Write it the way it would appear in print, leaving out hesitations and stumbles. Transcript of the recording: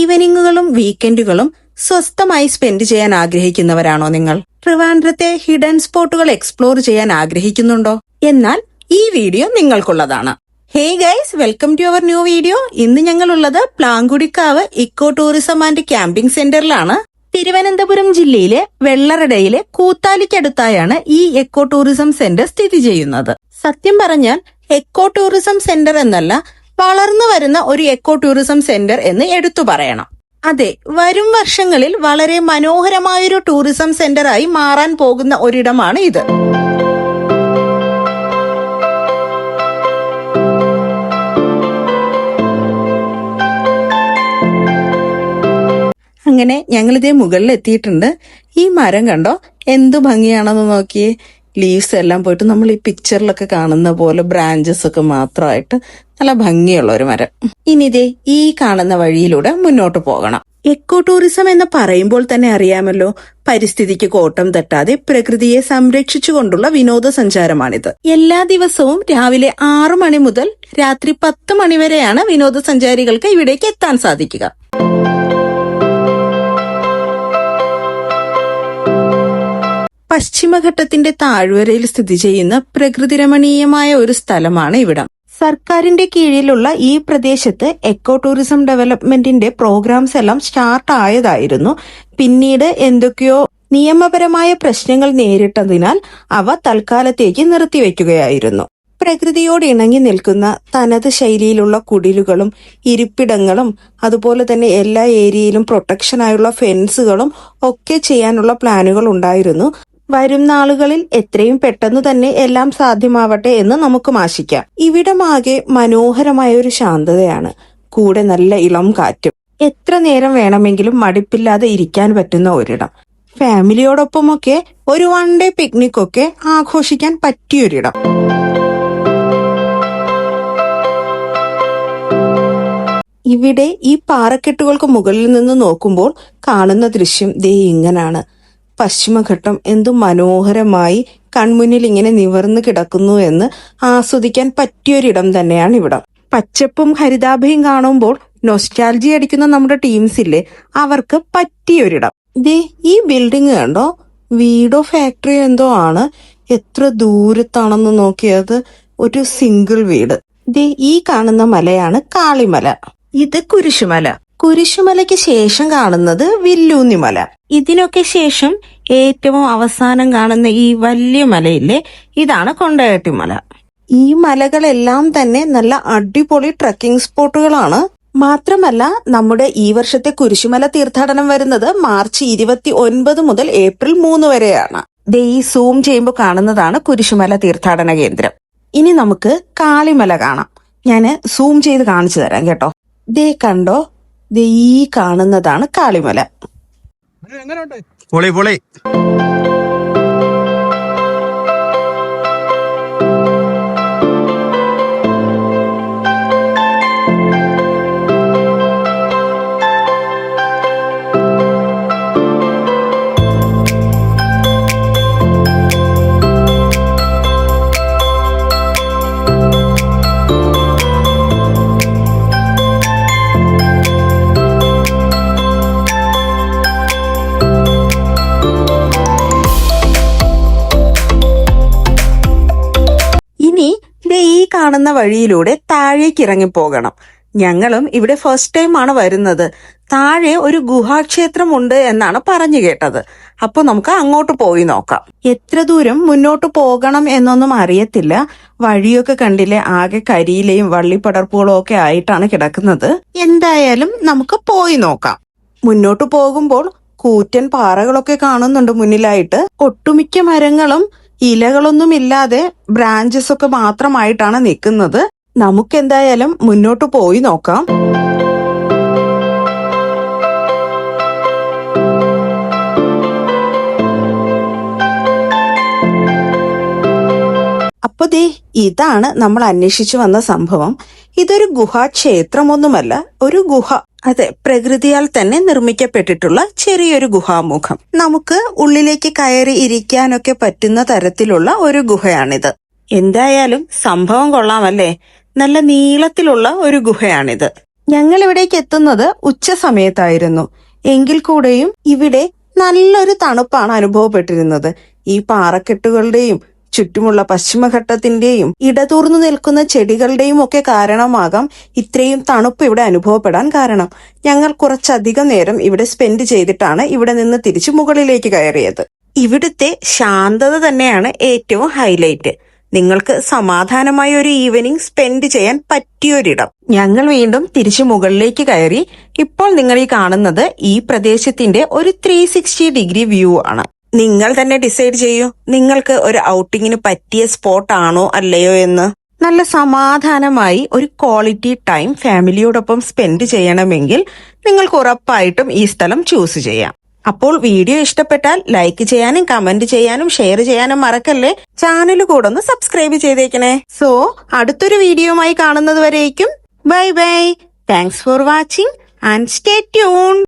ഈവനിങ്ങുകളും വീക്കെൻഡുകളും സ്വസ്ഥമായി സ്പെൻഡ് ചെയ്യാൻ ആഗ്രഹിക്കുന്നവരാണോ നിങ്ങൾ? ട്രിവാൻഡ്രത്തെ ഹിഡൻ സ്പോട്ടുകൾ എക്സ്പ്ലോർ ചെയ്യാൻ ആഗ്രഹിക്കുന്നുണ്ടോ? എന്നാൽ ഈ വീഡിയോ നിങ്ങൾക്കുള്ളതാണ്. Hey guys, welcome to our new video. ഇന്ന് ഞങ്ങളുള്ളത് Plankudikavu eco tourism and camping സെന്ററിലാണ്. തിരുവനന്തപുരം ജില്ലയിലെ വെള്ളറടയിലെ കൂത്താലിക്കടുത്തായാണ് ഈ എക്കോ ടൂറിസം സെന്റർ സ്ഥിതി ചെയ്യുന്നത്. സത്യം പറഞ്ഞാൽ എക്കോ ടൂറിസം സെന്റർ എന്നല്ല, വളർന്നു വരുന്ന ഒരു എക്കോ ടൂറിസം സെന്റർ എന്ന് എടുത്തു പറയണം. അതെ, വരും വർഷങ്ങളിൽ വളരെ മനോഹരമായൊരു ടൂറിസം സെന്ററായി മാറാൻ പോകുന്ന ഒരിടമാണ് ഇത്. അങ്ങനെ ഞങ്ങളിതേ മുകളിൽ എത്തിയിട്ടുണ്ട്. ഈ മരം കണ്ടോ, എന്തു ഭംഗിയാണെന്ന് നോക്കിയേ. ലീവ്സ് എല്ലാം പോയിട്ട് നമ്മൾ ഈ പിക്ചറിലൊക്കെ കാണുന്ന പോലെ ബ്രാഞ്ചസ് ഒക്കെ മാത്രമായിട്ട് നല്ല ഭംഗിയുള്ള ഒരു മരം. ഇനിതേ ഈ കാണുന്ന വഴിയിലൂടെ മുന്നോട്ട് പോകണം. എക്കോ ടൂറിസം എന്ന് പറയുമ്പോൾ തന്നെ അറിയാമല്ലോ, പരിസ്ഥിതിക്ക് കോട്ടം തട്ടാതെ പ്രകൃതിയെ സംരക്ഷിച്ചുകൊണ്ടുള്ള വിനോദസഞ്ചാരമാണിത്. എല്ലാ ദിവസവും രാവിലെ 6 മണി മുതൽ രാത്രി 10 മണി വരെയാണ് വിനോദസഞ്ചാരികൾക്ക് ഇവിടേക്ക് എത്താൻ സാധിക്കുക. പശ്ചിമഘട്ടത്തിന്റെ താഴ്വരയിൽ സ്ഥിതി ചെയ്യുന്ന പ്രകൃതിരമണീയമായ ഒരു സ്ഥലമാണ് ഇവിടം. സർക്കാരിന്റെ കീഴിലുള്ള ഈ പ്രദേശത്ത് എക്കോ ടൂറിസം ഡെവലപ്മെന്റിന്റെ പ്രോഗ്രാംസ് എല്ലാം സ്റ്റാർട്ട് ആയതായിരുന്നു. പിന്നീട് എന്തൊക്കെയോ നിയമപരമായ പ്രശ്നങ്ങൾ നേരിട്ടതിനാൽ അവ തൽക്കാലത്തേക്ക് നിർത്തിവെക്കുകയായിരുന്നു. പ്രകൃതിയോട് ഇണങ്ങി നിൽക്കുന്ന തനത് ശൈലിയിലുള്ള കുടിലുകളും ഇരിപ്പിടങ്ങളും അതുപോലെ തന്നെ എല്ലാ ഏരിയയിലും പ്രൊട്ടക്ഷനായുള്ള ഫെൻസുകളും ഒക്കെ ചെയ്യാനുള്ള പ്ലാനുകൾ ഉണ്ടായിരുന്നു. വരും നാളുകളിൽ എത്രയും പെട്ടെന്ന് തന്നെ എല്ലാം സാധ്യമാവട്ടെ എന്ന് നമുക്കും ആശിക്കാം. ഇവിടമാകെ മനോഹരമായ ഒരു ശാന്തതയാണ്, കൂടെ നല്ല ഇളം കാറ്റും. എത്ര നേരം വേണമെങ്കിലും മടുപ്പില്ലാതെ ഇരിക്കാൻ പറ്റുന്ന ഒരിടം. ഫാമിലിയോടൊപ്പമൊക്കെ ഒരു 1 ഡേ പിക്നിക് ഒക്കെ ആഘോഷിക്കാൻ പറ്റിയൊരിടം. ഇവിടെ ഈ പാറക്കെട്ടുകൾക്ക് മുകളിൽ നിന്ന് നോക്കുമ്പോൾ കാണുന്ന ദൃശ്യം ദേ ഇങ്ങനാണ്. പശ്ചിമഘട്ടം എന്തു മനോഹരമായി കൺമുന്നിൽ ഇങ്ങനെ നിവർന്നു കിടക്കുന്നു എന്ന് ആസ്വദിക്കാൻ പറ്റിയൊരിടം തന്നെയാണ് ഇവിടം. പച്ചപ്പും ഹരിതാഭയും കാണുമ്പോൾ നൊസ്റ്റാൾജി അടിക്കുന്ന നമ്മുടെ ടീംസില്ലേ, അവർക്ക് പറ്റിയൊരിടം. ദേ ഈ ബിൽഡിംഗ് കണ്ടോ, വീടോ ഫാക്ടറിയോ എന്തോ ആണ്. എത്ര ദൂരത്താണെന്ന് നോക്കിയത്, ഒരു സിംഗിൾ വീട്. ദേ ഈ കാണുന്ന മലയാണ് കാളിമല. ഇത് കുരിശുമല. കുരിശുമലയ്ക്ക് ശേഷം കാണുന്നത് വില്ലൂന്നിമല. ഇതിനൊക്കെ ശേഷം ഏറ്റവും അവസാനം കാണുന്ന ഈ വലിയ മലയില്ലേ, ഇതാണ് കൊണ്ടയാട്ടിമല. ഈ മലകളെല്ലാം തന്നെ നല്ല അടിപൊളി ട്രക്കിംഗ് സ്പോട്ടുകളാണ്. മാത്രമല്ല നമ്മുടെ ഈ വർഷത്തെ കുരിശുമല തീർത്ഥാടനം വരുന്നത് മാർച്ച് 29 മുതൽ ഏപ്രിൽ 3 വരെയാണ്. ദേ ഈ സൂം ചെയ്യുമ്പോൾ കാണുന്നതാണ് കുരിശുമല തീർത്ഥാടന കേന്ദ്രം. ഇനി നമുക്ക് കാളിമല കാണാം. ഞാന് സൂം ചെയ്ത് കാണിച്ചു തരാം കേട്ടോ. ദേ കണ്ടോ, ദേ ഈ കാണുന്നതാണ് കാളിമല. പൊളി പൊളി. കാണുന്ന വഴിയിലൂടെ താഴേക്ക് ഇറങ്ങിപ്പോകണം. ഞങ്ങളും ഇവിടെ ഫസ്റ്റ് ടൈം ആണ് വരുന്നത്. താഴെ ഒരു ഗുഹാക്ഷേത്രം ഉണ്ട് എന്നാണ് പറഞ്ഞു കേട്ടത്. അപ്പൊ നമുക്ക് അങ്ങോട്ട് പോയി നോക്കാം. എത്ര ദൂരം മുന്നോട്ട് പോകണം എന്നൊന്നും അറിയത്തില്ല. വഴിയൊക്കെ കണ്ടില്ലേ, ആകെ കരിയിലയും വള്ളിപ്പടർപ്പുകളും ഒക്കെ ആയിട്ടാണ് കിടക്കുന്നത്. എന്തായാലും നമുക്ക് പോയി നോക്കാം. മുന്നോട്ട് പോകുമ്പോൾ കൂറ്റൻ പാറകളൊക്കെ കാണുന്നുണ്ട് മുന്നിലായിട്ട്. ഒട്ടുമിക്ക മരങ്ങളും ഇലകളൊന്നും ഇല്ലാതെ ബ്രാഞ്ചസ് ഒക്കെ മാത്രമായിട്ടാണ് നിൽക്കുന്നത്. നമുക്കെന്തായാലും മുന്നോട്ട് പോയി നോക്കാം. അപ്പൊ ദേ ഇതാണ് നമ്മൾ അന്വേഷിച്ചു വന്ന സംഭവം. ഇതൊരു ഗുഹാക്ഷേത്രമൊന്നുമല്ല, ഒരു ഗുഹ. അതെ, പ്രകൃതിയാൽ തന്നെ നിർമ്മിക്കപ്പെട്ടിട്ടുള്ള ചെറിയൊരു ഗുഹാമുഖം. നമുക്ക് ഉള്ളിലേക്ക് കയറി ഇരിക്കാനൊക്കെ പറ്റുന്ന തരത്തിലുള്ള ഒരു ഗുഹയാണിത്. എന്തായാലും സംഭവം കൊള്ളാമല്ലേ? നല്ല നീളത്തിലുള്ള ഒരു ഗുഹയാണിത്. ഞങ്ങൾ ഇവിടേക്ക് എത്തുന്നത് ഉച്ച സമയത്തായിരുന്നു. എങ്കിൽ കൂടെയും ഇവിടെ നല്ലൊരു തണുപ്പാണ് അനുഭവപ്പെട്ടിരുന്നത്. ഈ പാറക്കെട്ടുകളുടെയും ചുറ്റുമുള്ള പശ്ചിമഘട്ടത്തിന്റെയും ഇടതൂർന്നു നിൽക്കുന്ന ചെടികളുടെയും ഒക്കെ കാരണമാകാം ഇത്രയും തണുപ്പ് ഇവിടെ അനുഭവപ്പെടാൻ കാരണം. ഞങ്ങൾ കുറച്ചധികം നേരം ഇവിടെ സ്പെൻഡ് ചെയ്തിട്ടാണ് ഇവിടെ നിന്ന് തിരിച്ചു മുകളിലേക്ക് കയറിയത്. ഇവിടുത്തെ ശാന്തത തന്നെയാണ് ഏറ്റവും ഹൈലൈറ്റ്. നിങ്ങൾക്ക് സമാധാനമായ ഒരു ഈവനിങ് സ്പെൻഡ് ചെയ്യാൻ പറ്റിയൊരിടം. ഞങ്ങൾ വീണ്ടും തിരിച്ചു മുകളിലേക്ക് കയറി. ഇപ്പോൾ നിങ്ങൾ ഈ കാണുന്നത് ഈ പ്രദേശത്തിന്റെ ഒരു 360 ഡിഗ്രി വ്യൂ ആണ്. നിങ്ങൾ തന്നെ ഡിസൈഡ് ചെയ്യൂ, നിങ്ങൾക്ക് ഒരു ഔട്ടിങ്ങിന് പറ്റിയ സ്പോട്ട് ആണോ അല്ലയോ എന്ന്. നല്ല സമാധാനമായി ഒരു ക്വാളിറ്റി ടൈം ഫാമിലിയോടൊപ്പം സ്പെൻഡ് ചെയ്യണമെങ്കിൽ നിങ്ങൾക്ക് ഉറപ്പായിട്ടും ഈ സ്ഥലം ചൂസ് ചെയ്യാം. അപ്പോൾ വീഡിയോ ഇഷ്ടപ്പെട്ടാൽ ലൈക്ക് ചെയ്യാനും കമന്റ് ചെയ്യാനും ഷെയർ ചെയ്യാനും മറക്കല്ലേ. ചാനൽ കൂടെ ഒന്ന് സബ്സ്ക്രൈബ് ചെയ്തേക്കണേ. സോ അടുത്തൊരു വീഡിയോയുമായി കാണുന്നത് വരേക്കും bye bye. Thanks for watching and stay tuned.